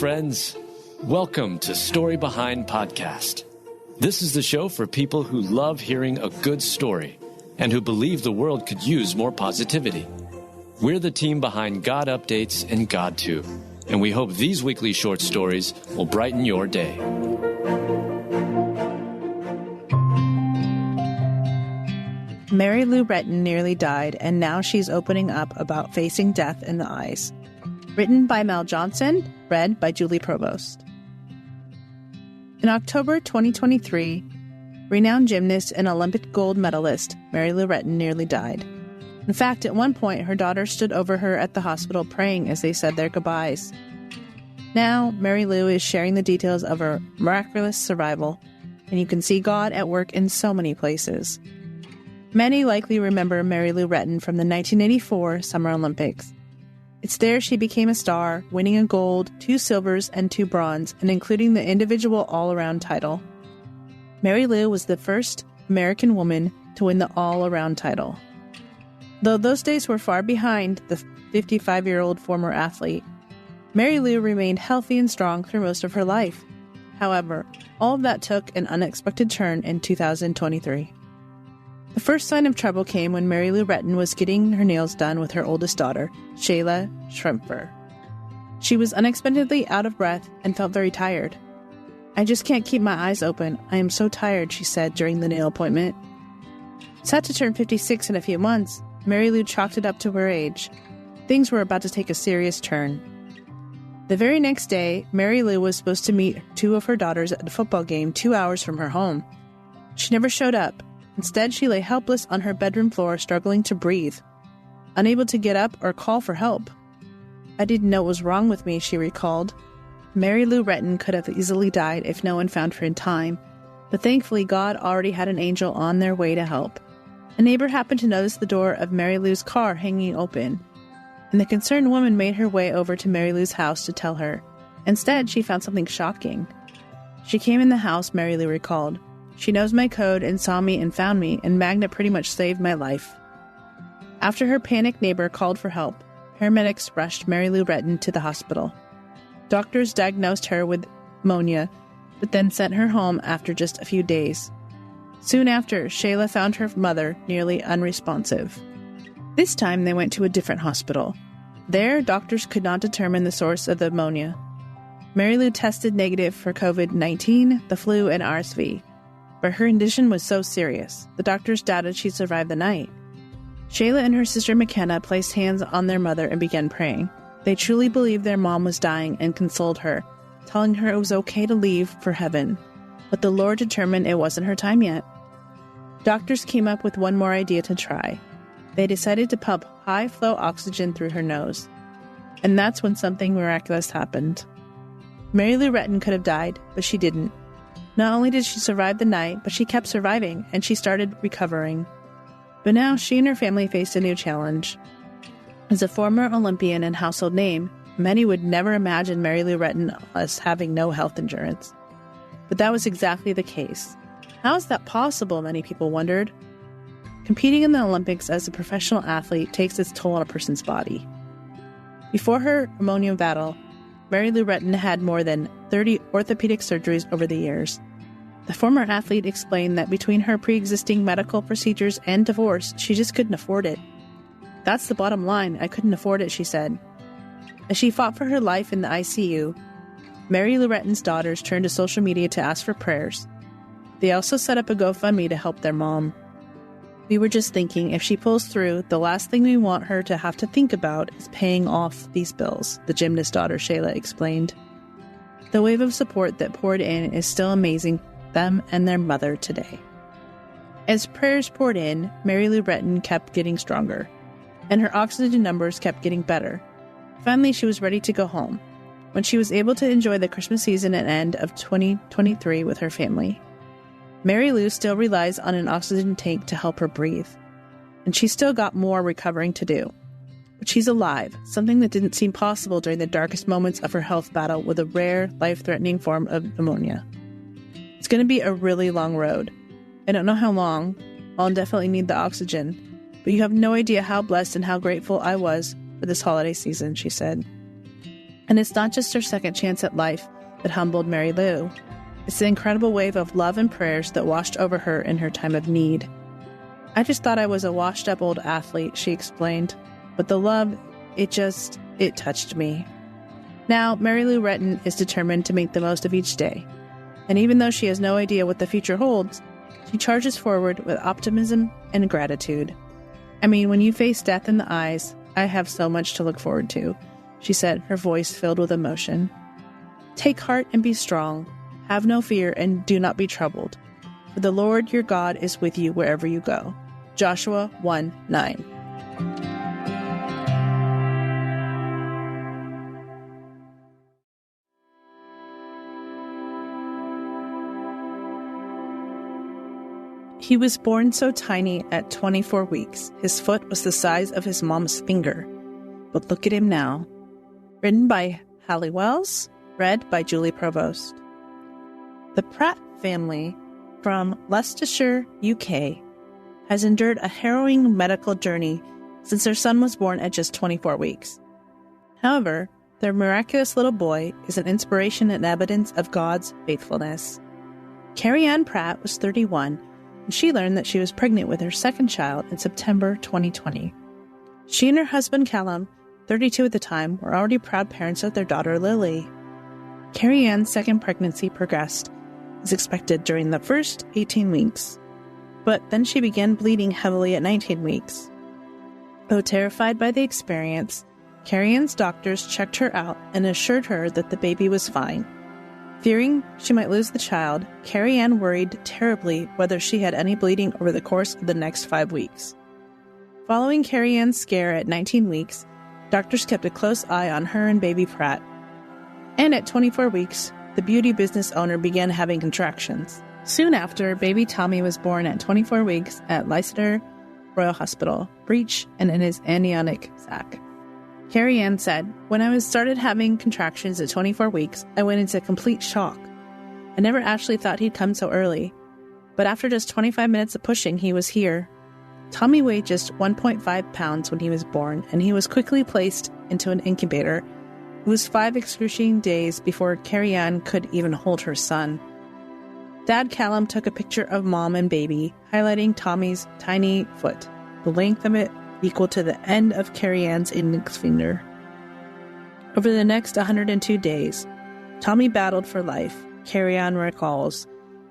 friends. Welcome to Story Behind Podcast. This is the show for people who love hearing a good story and who believe the world could use more positivity. We're the team behind God Updates and God Too, and we hope these weekly short stories will brighten your day. Mary Lou Retton nearly died, and now she's opening up about facing death in the eyes. Written by Mel Johnson, read by Julie Provost. In October 2023, renowned gymnast and Olympic gold medalist Mary Lou Retton nearly died. In fact, at one point, her daughter stood over her at the hospital praying as they said their goodbyes. Now, Mary Lou is sharing the details of her miraculous survival, and you can see God at work in so many places. Many likely remember Mary Lou Retton from the 1984 Summer Olympics. It's there she became a star, winning a gold, 2 silvers, and 2 bronze, and including the individual all-around title. Mary Lou was the first American woman to win the all-around title. Though those days were far behind the 55-year-old former athlete, Mary Lou remained healthy and strong through most of her life. However, all of that took an unexpected turn in 2023. The first sign of trouble came when Mary Lou Retton was getting her nails done with her oldest daughter, Shayla Schrimpfer. She was unexpectedly out of breath and felt very tired. "I just can't keep my eyes open. I am so tired," she said during the nail appointment. Set to turn 56 in a few months, Mary Lou chalked it up to her age. Things were about to take a serious turn. The very next day, Mary Lou was supposed to meet 2 of her daughters at a football game 2 hours from her home. She never showed up. Instead, she lay helpless on her bedroom floor, struggling to breathe, unable to get up or call for help. "I didn't know what was wrong with me," she recalled. Mary Lou Retton could have easily died if no one found her in time, but thankfully God already had an angel on their way to help. A neighbor happened to notice the door of Mary Lou's car hanging open, and the concerned woman made her way over to Mary Lou's house to tell her. Instead, she found something shocking. "She came in the house," Mary Lou recalled. "She knows my code and saw me and found me, and Magna pretty much saved my life." After her panicked neighbor called for help, paramedics rushed Mary Lou Retton to the hospital. Doctors diagnosed her with pneumonia, but then sent her home after just a few days. Soon after, Shayla found her mother nearly unresponsive. This time, they went to a different hospital. There, doctors could not determine the source of the pneumonia. Mary Lou tested negative for COVID-19, the flu, and RSV. But her condition was so serious, the doctors doubted she'd survive the night. Shayla and her sister McKenna placed hands on their mother and began praying. They truly believed their mom was dying and consoled her, telling her it was okay to leave for heaven. But the Lord determined it wasn't her time yet. Doctors came up with one more idea to try. They decided to pump high-flow oxygen through her nose. And that's when something miraculous happened. Mary Lou Retton could have died, but she didn't. Not only did she survive the night, but she kept surviving, and she started recovering. But now she and her family faced a new challenge. As a former Olympian and household name, many would never imagine Mary Lou Retton as having no health insurance. But that was exactly the case. How is that possible, many people wondered. Competing in the Olympics as a professional athlete takes its toll on a person's body. Before her pneumonia battle, Mary Lou Retton had more than 30 orthopedic surgeries over the years. The former athlete explained that between her pre-existing medical procedures and divorce, she just couldn't afford it. "That's the bottom line. I couldn't afford it," she said. As she fought for her life in the ICU, Mary Lou Retton's daughters turned to social media to ask for prayers. They also set up a GoFundMe to help their mom. "We were just thinking, if she pulls through, the last thing we want her to have to think about is paying off these bills," the gymnast's daughter Shayla explained. The wave of support that poured in is still amazing them and their mother today. As prayers poured in, Mary Lou Retton kept getting stronger, and her oxygen numbers kept getting better. Finally, she was ready to go home, when she was able to enjoy the Christmas season and end of 2023 with her family. Mary Lou still relies on an oxygen tank to help her breathe, and she's still got more recovering to do. But she's alive, something that didn't seem possible during the darkest moments of her health battle with a rare, life-threatening form of pneumonia. It's going to be a really long road. I don't know how long. I'll definitely need the oxygen. But you have no idea how blessed and how grateful I was for this holiday season, she said. And it's not just her second chance at life that humbled Mary Lou. It's the incredible wave of love and prayers that washed over her in her time of need. I just thought I was a washed-up old athlete, she explained. But the love, it touched me. Now, Mary Lou Retton is determined to make the most of each day. And even though she has no idea what the future holds, she charges forward with optimism and gratitude. I mean, when you face death in the eyes, I have so much to look forward to, she said, her voice filled with emotion. Take heart and be strong. Have no fear and do not be troubled. For the Lord your God is with you wherever you go. Joshua 1:9. He was born so tiny at 24 weeks, his foot was the size of his mom's finger. But look at him now. Written by Hallie Wells, read by Julie Provost. The Pratt family from Leicestershire, UK, has endured a harrowing medical journey since their son was born at just 24 weeks. However, their miraculous little boy is an inspiration and evidence of God's faithfulness. Carrie Ann Pratt was 31, and she learned that she was pregnant with her second child in September 2020. She and her husband Callum, 32 at the time, were already proud parents of their daughter Lily. Carrie Ann's second pregnancy progressed as expected during the first 18 weeks, but then she began bleeding heavily at 19 weeks. Though terrified by the experience, Carrie Ann's doctors checked her out and assured her that the baby was fine. Fearing she might lose the child, Carrie Ann worried terribly whether she had any bleeding over the course of the next 5 weeks. Following Carrie Ann's scare at 19 weeks, doctors kept a close eye on her and baby Pratt. And at 24 weeks, the beauty business owner began having contractions. Soon after, baby Tommy was born at 24 weeks at Leicester Royal Hospital, breech and in his amniotic sac. Carrie Ann said, "When I started having contractions at 24 weeks, I went into complete shock. I never actually thought he'd come so early, but after just 25 minutes of pushing, he was here." Tommy weighed just 1.5 pounds when he was born, and he was quickly placed into an incubator. It was 5 excruciating days before Carrie Ann could even hold her son. Dad Callum took a picture of mom and baby, highlighting Tommy's tiny foot, the length of it equal to the end of Carrie Ann's index finger. Over the next 102 days, Tommy battled for life, Carrie Ann recalls.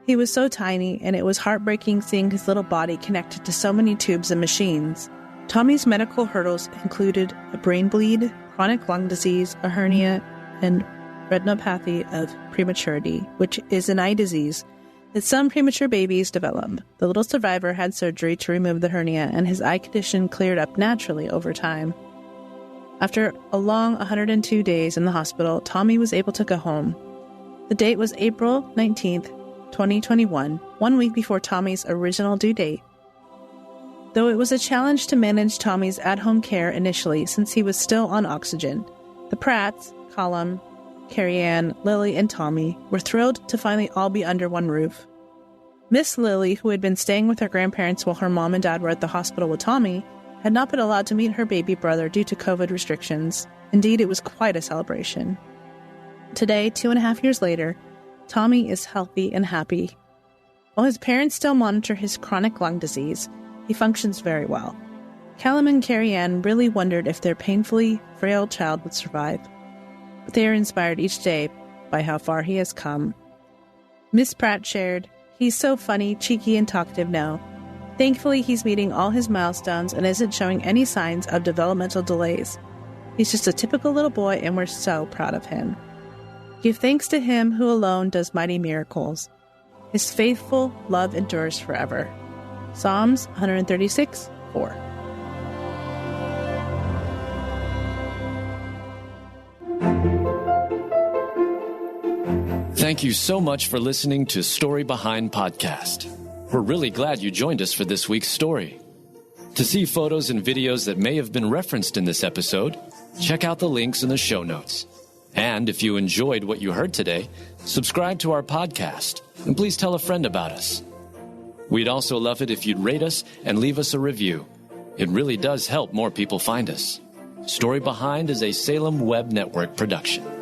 He was so tiny, and it was heartbreaking seeing his little body connected to so many tubes and machines. Tommy's medical hurdles included a brain bleed, chronic lung disease, a hernia, and retinopathy of prematurity, which is an eye disease that some premature babies develop. The little survivor had surgery to remove the hernia, and his eye condition cleared up naturally over time. After a long 102 days in the hospital, Tommy was able to go home. The date was April 19th, 2021, 1 week before Tommy's original due date. Though it was a challenge to manage Tommy's at-home care initially since he was still on oxygen, the Pratts, Callum, Carrie Ann, Lily, and Tommy were thrilled to finally all be under one roof. Miss Lily, who had been staying with her grandparents while her mom and dad were at the hospital with Tommy, had not been allowed to meet her baby brother due to COVID restrictions. Indeed, it was quite a celebration. Today, 2.5 years later, Tommy is healthy and happy. While his parents still monitor his chronic lung disease, he functions very well. Callum and Carrie Ann really wondered if their painfully frail child would survive, but they are inspired each day by how far he has come. Miss Pratt shared, "He's so funny, cheeky, and talkative now. Thankfully, he's meeting all his milestones and isn't showing any signs of developmental delays. He's just a typical little boy, and we're so proud of him. Give thanks to him who alone does mighty miracles. His faithful love endures forever." Psalms 136:4. Thank you so much for listening to Story Behind Podcast. We're really glad you joined us for this week's story. To see photos and videos that may have been referenced in this episode, check out the links in the show notes. And if you enjoyed what you heard today, subscribe to our podcast, and please tell a friend about us. We'd also love it if you'd rate us and leave us a review. It really does help more people find us. Story Behind is a Salem Web Network production.